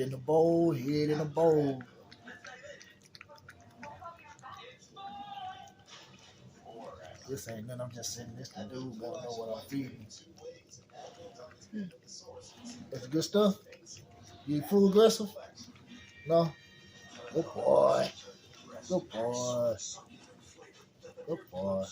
in the bowl, head in the bowl. This ain't nothing, I'm just saying this to dude, gotta know what I'm feeding. That's good stuff. You eat food aggressive? No? Good boy. Good boy. Good boy.